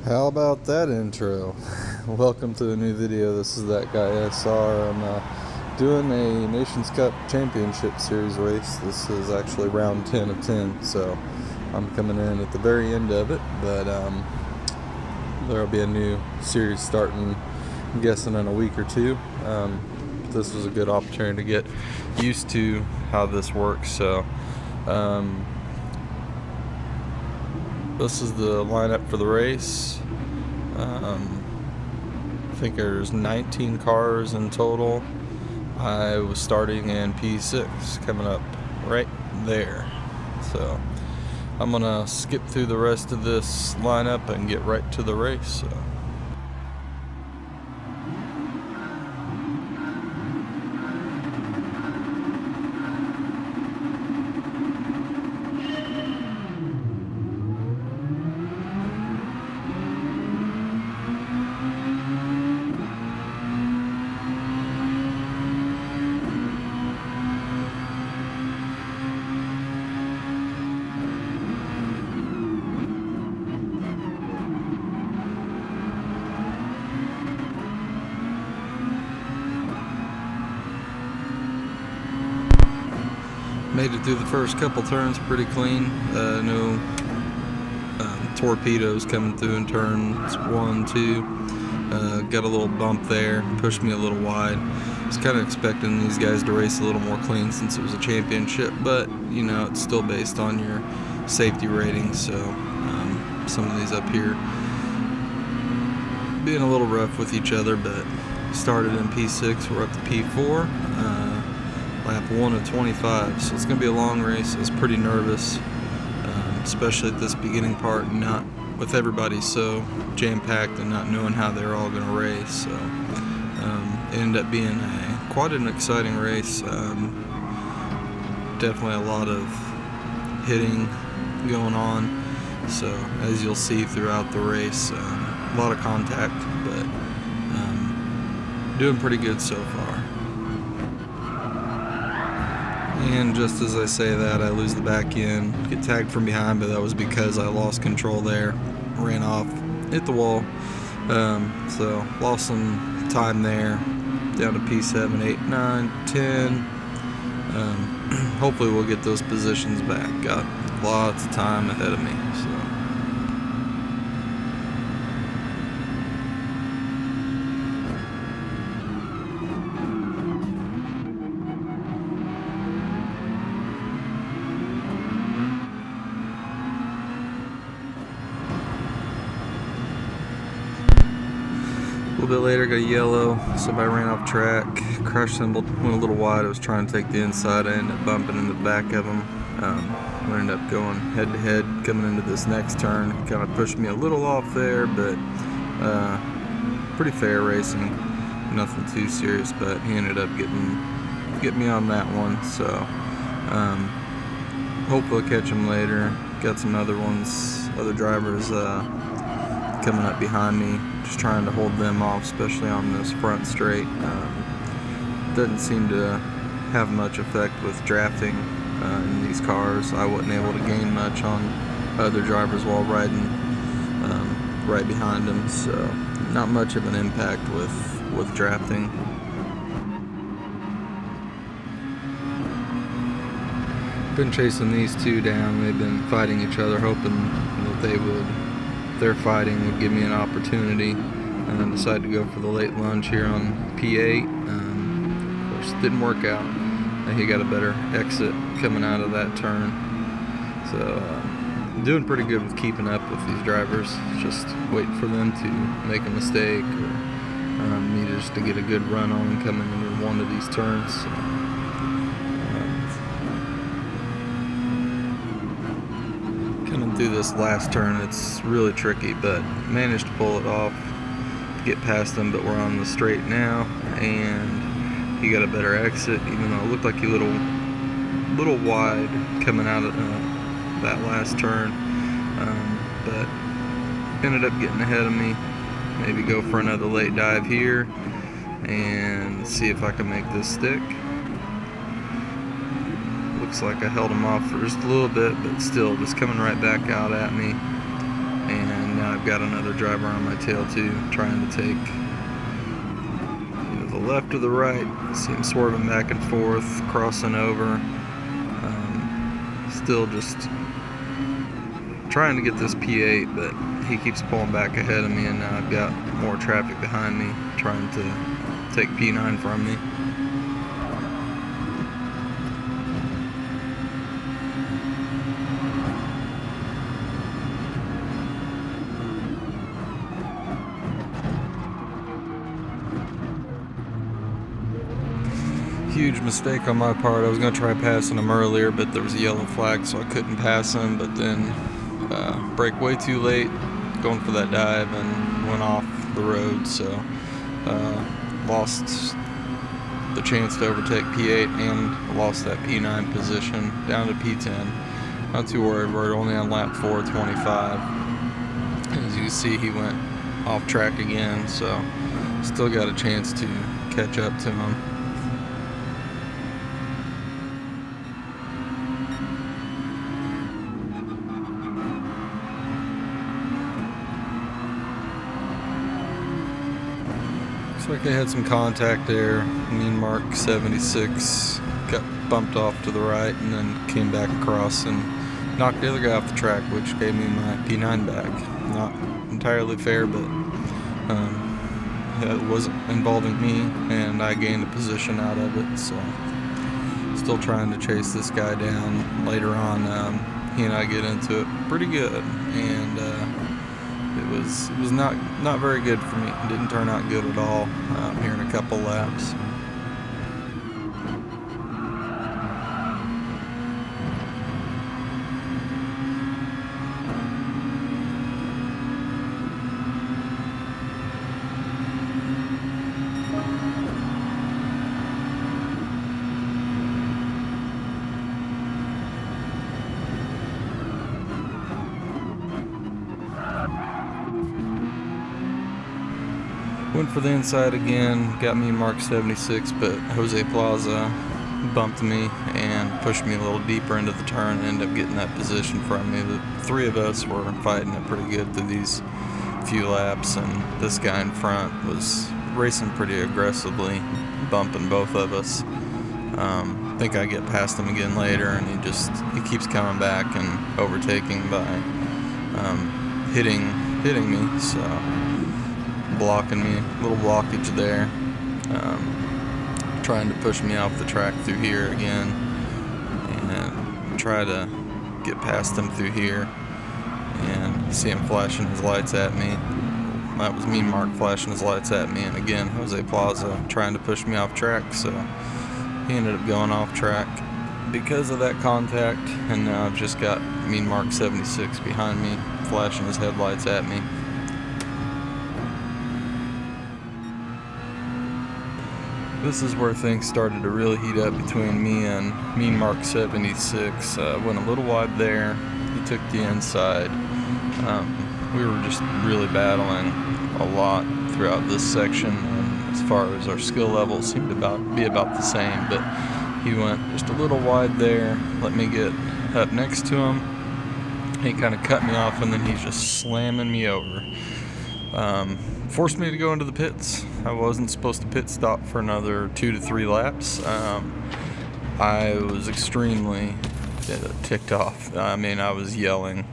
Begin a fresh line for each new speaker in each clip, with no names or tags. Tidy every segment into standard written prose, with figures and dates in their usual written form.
How about that intro? Welcome to a new video. This is that guy SR. I'm doing a Nations Cup Championship Series race. This is actually round 10 of 10, so I'm coming in at the very end of it, but there'll be a new series starting, I'm guessing, in a week or two. This was a good opportunity to get used to how this works. So this is the lineup for the race. I think there's 19 cars in total. I was starting in P6, coming up right there. So I'm gonna skip through the rest of this lineup and get right to the race. Made it through the first couple turns pretty clean. No torpedoes coming through in turns 1, 2. Got a little bump there, pushed me a little wide. I was kind of expecting these guys to race a little more clean since it was a championship, but you know, it's still based on your safety rating. So some of these up here being a little rough with each other, but started in P6, we're up to P4. Lap 1 of 25, so it's going to be a long race. I was pretty nervous, especially at this beginning part, not with everybody so jam-packed and not knowing how they're all going to race. So it ended up being quite an exciting race. Definitely a lot of hitting going on, so as you'll see throughout the race, a lot of contact, but doing pretty good so far. And just as I say that, I lose the back end, get tagged from behind, but that was because I lost control there, ran off, hit the wall. So lost some time there, down to P7, 8, 9, 10. Hopefully we'll get those positions back. Got lots of time ahead of me. So. A little bit later, got a yellow, somebody ran off track, crash symbol, went a little wide. I was trying to take the inside, I ended up bumping into the back of them. We ended up going head to head coming into this next turn. Kind of pushed me a little off there, but pretty fair racing, nothing too serious, but he ended up getting me on that one. So hopefully I'll catch him later. Got some other ones, other drivers coming up behind me, just trying to hold them off, especially on this front straight. Doesn't seem to have much effect with drafting in these cars. I wasn't able to gain much on other drivers while riding right behind them, so not much of an impact with drafting. Been chasing these two down. They've been fighting each other, hoping that their fighting would give me an opportunity. and decided to go for the late lunge here on P8. Of course, didn't work out. He got a better exit coming out of that turn. So doing pretty good with keeping up with these drivers. Just waiting for them to make a mistake or me just to get a good run on them coming into one of these turns. So, coming through this last turn, it's really tricky, but managed to pull it off, to get past them. But we're on the straight now, and he got a better exit, even though it looked like he little wide coming out of that last turn, but ended up getting ahead of me. Maybe go for another late dive here and see if I can make this stick. Looks like I held him off for just a little bit, but still just coming right back out at me. And now I've got another driver on my tail too, trying to take either the left or the right. See him swerving back and forth, crossing over. Still just trying to get this P8, but he keeps pulling back ahead of me, and now I've got more traffic behind me trying to take P9 from me. Huge mistake on my part. I was going to try passing him earlier, but there was a yellow flag, so I couldn't pass him. But then brake way too late, going for that dive, and went off the road. So lost the chance to overtake P8 and lost that P9 position down to P10. Not too worried. We're only on lap 425. As you can see, he went off track again, so still got a chance to catch up to him. Looks like I had some contact there. Me and Mark 76 got bumped off to the right and then came back across and knocked the other guy off the track, which gave me my P9 back. Not entirely fair, but it wasn't involving me, and I gained a position out of it. So still trying to chase this guy down later on. He and I get into it pretty good, and it was not very good for me. It didn't turn out good at all here in a couple laps. Went for the inside again, got me Mark 76, but Jose Plaza bumped me and pushed me a little deeper into the turn and ended up getting that position from me. The three of us were fighting it pretty good through these few laps, and this guy in front was racing pretty aggressively, bumping both of us. I think I get past him again later, and he keeps coming back and overtaking by hitting me, so blocking me, a little blockage there, trying to push me off the track through here again, and try to get past him through here, and see him flashing his lights at me. That was me and Mark flashing his lights at me, and again Jose Plaza trying to push me off track, so he ended up going off track because of that contact, and now I've just got me and Mark 76 behind me flashing his headlights at me. This is where things started to really heat up between me and Mark 76. Went a little wide there. He took the inside. We were just really battling a lot throughout this section, and as far as our skill levels seemed to be about the same, but he went just a little wide there, let me get up next to him. He kind of cut me off, and then he's just slamming me over. Forced me to go into the pits. I wasn't supposed to pit stop for another 2 to 3 laps. I was extremely ticked off. I mean, I was yelling,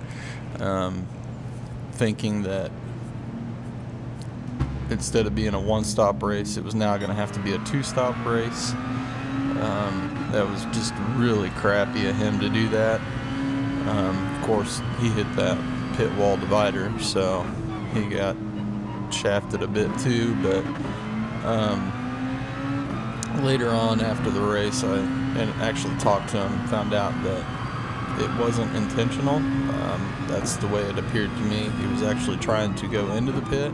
thinking that instead of being a one-stop race, it was now going to have to be a two-stop race. That was just really crappy of him to do that. Of course, he hit that pit wall divider, so he got shafted a bit too. But later on after the race, I actually talked to him, found out that it wasn't intentional. That's the way it appeared to me. He was actually trying to go into the pit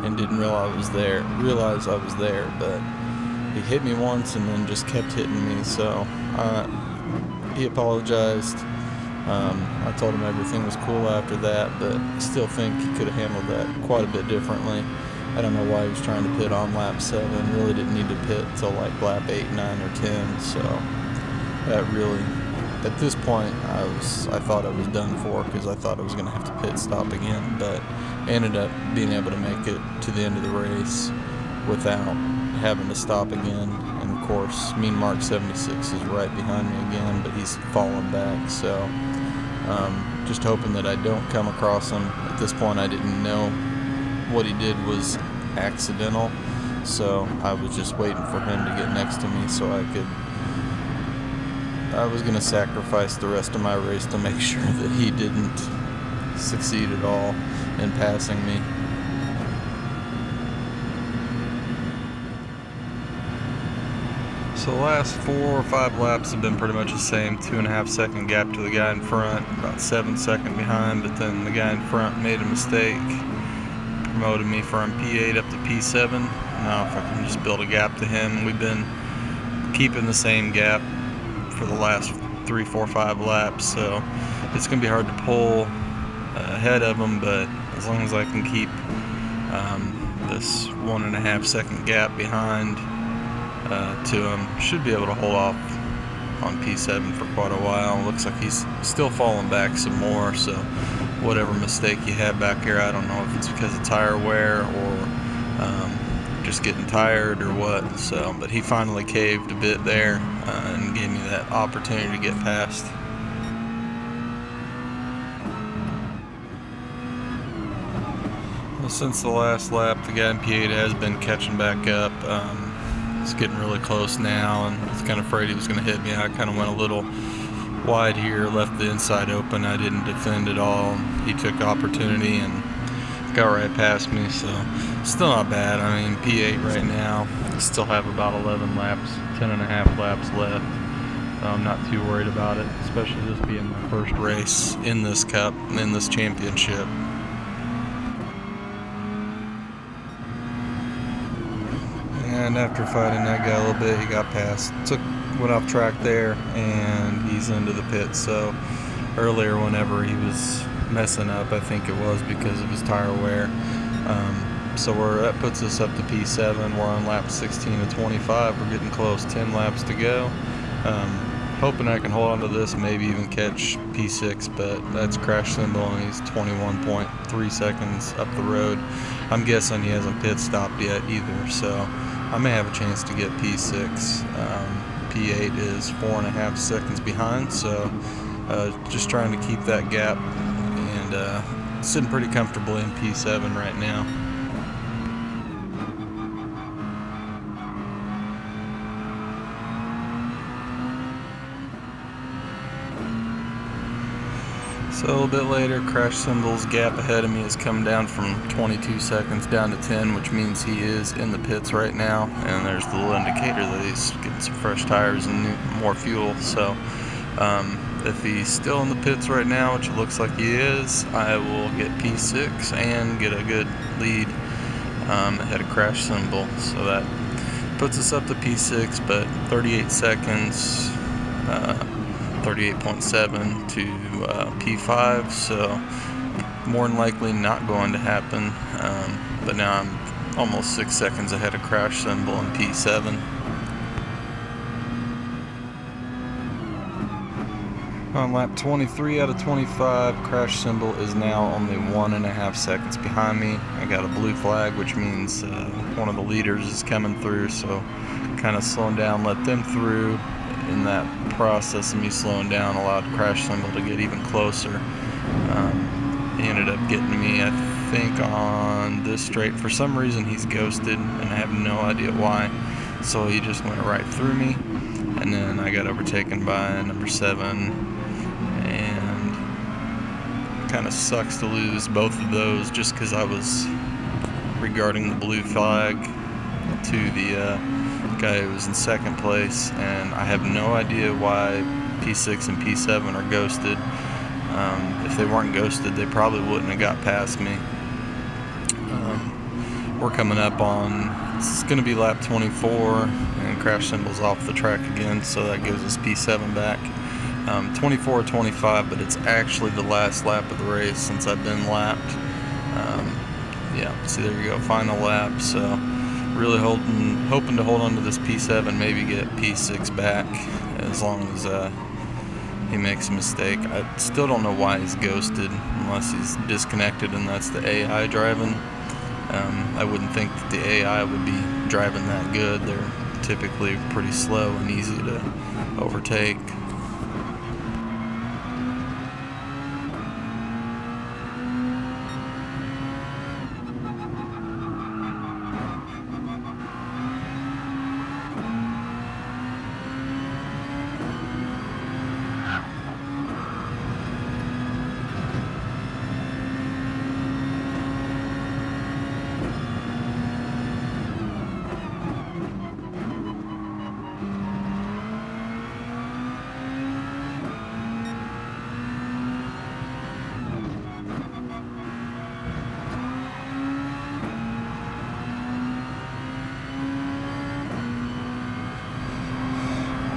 and didn't realize I was there, but he hit me once and then just kept hitting me. So he apologized. I told him everything was cool after that, but I still think he could have handled that quite a bit differently. I don't know why he was trying to pit on lap 7. Really didn't need to pit until like lap 8, 9, or 10. So that really, at this point, I thought I was done for, because I thought I was going to have to pit stop again. But ended up being able to make it to the end of the race without having to stop again. And of course, Mean Mark 76 is right behind me again, but he's falling back. So just hoping that I don't come across him. At this point, I didn't know what he did was accidental, so I was just waiting for him to get next to me so I was going to sacrifice the rest of my race to make sure that he didn't succeed at all in passing me. So the last 4 or 5 laps have been pretty much the same. 2.5 second gap to the guy in front, about 7 seconds behind, but then the guy in front made a mistake, promoted me from P8 up to P7. Now if I can just build a gap to him. We've been keeping the same gap for the last 3, 4, 5 laps, so it's going to be hard to pull ahead of him, but as long as I can keep this 1.5 second gap behind to him, should be able to hold off on P7 for quite a while. Looks like he's still falling back some more, so whatever mistake he had back here, I don't know if it's because of tire wear or just getting tired or what. So, but he finally caved a bit there and gave me that opportunity to get past. Well, since the last lap, the guy in P8 has been catching back up. It's getting really close now, and I was kind of afraid he was going to hit me. I kind of went a little wide here, left the inside open. I didn't defend at all. He took opportunity and got right past me, so still not bad. I mean, P8 right now, still have about 11 laps, 10.5 laps left. So I'm not too worried about it, especially this being my first race in this cup, in this championship. And after fighting that guy a little bit, he got past, went off track there, and he's into the pit. So earlier, whenever he was messing up, I think it was because of his tire wear. So that puts us up to P7. We're on lap 16 to 25. We're getting close, 10 laps to go. Hoping I can hold on to this, maybe even catch P6, but that's crash symbol, and he's 21.3 seconds up the road. I'm guessing he hasn't pit stopped yet either, so I may have a chance to get P6. P8 is 4.5 seconds behind, so just trying to keep that gap, and sitting pretty comfortably in P7 right now. So a little bit later, crash symbol's gap ahead of me has come down from 22 seconds down to 10, which means he is in the pits right now, and there's the little indicator that he's getting some fresh tires and more fuel. So if he's still in the pits right now, which it looks like he is, I will get P6 and get a good lead ahead of crash symbol. So that puts us up to P6, but 38 seconds, 38.7 to P5, so more than likely not going to happen. But now I'm almost 6 seconds ahead of crash symbol in P7. On lap 23 out of 25, crash symbol is now only 1.5 seconds behind me. I got a blue flag, which means one of the leaders is coming through, so kind of slowing down, let them through. In that process of me slowing down, allowed crash symbol to get even closer. He ended up getting me, I think on this straight. For some reason he's ghosted, and I have no idea why. So he just went right through me, and then I got overtaken by number 7, and kind of sucks to lose both of those just because I was regarding the blue flag to the guy who was in second place, and I have no idea why P6 and P7 are ghosted. If they weren't ghosted, they probably wouldn't have got past me. We're coming up on, it's going to be lap 24, and crash symbols off the track again, so that gives us P7 back. 24 or 25, but it's actually the last lap of the race since I've been lapped. Yeah, see, there you go, final lap. So really hoping to hold on to this P7, maybe get P6 back, as long as he makes a mistake. I still don't know why he's ghosted, unless he's disconnected and that's the AI driving. I wouldn't think that the AI would be driving that good. They're typically pretty slow and easy to overtake.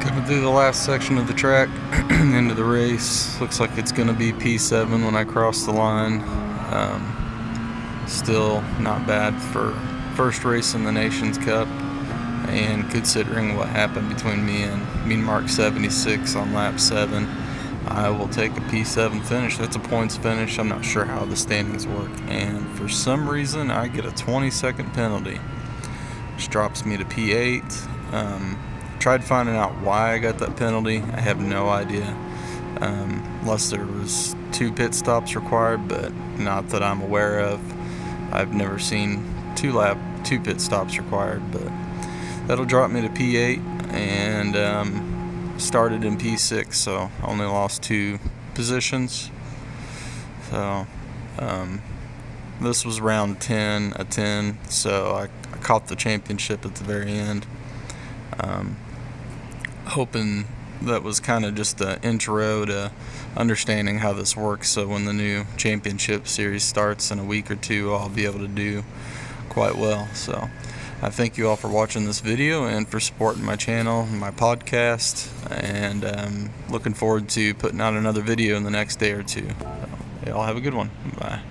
Coming through the last section of the track, into the race. Looks like it's going to be P7 when I cross the line. Still not bad for first race in the Nations Cup, and considering what happened between me and Mean Mark 76 on lap 7, I will take a P7 finish. That's a points finish. I'm not sure how the standings work, and for some reason I get a 20-second penalty, which drops me to P8. Tried finding out why I got that penalty. I have no idea, unless there was 2 pit stops required, but not that I'm aware of. I've never seen 2 pit stops required, but that'll drop me to P8, and started in P6, so only lost 2 positions. So this was round 10, a 10, so I caught the championship at the very end. Hoping that was kind of just an intro to understanding how this works, so when the new championship series starts in a week or 2, I'll be able to do quite well. So I thank you all for watching this video and for supporting my channel and my podcast, and looking forward to putting out another video in the next day or 2. So, y'all have a good one. Bye.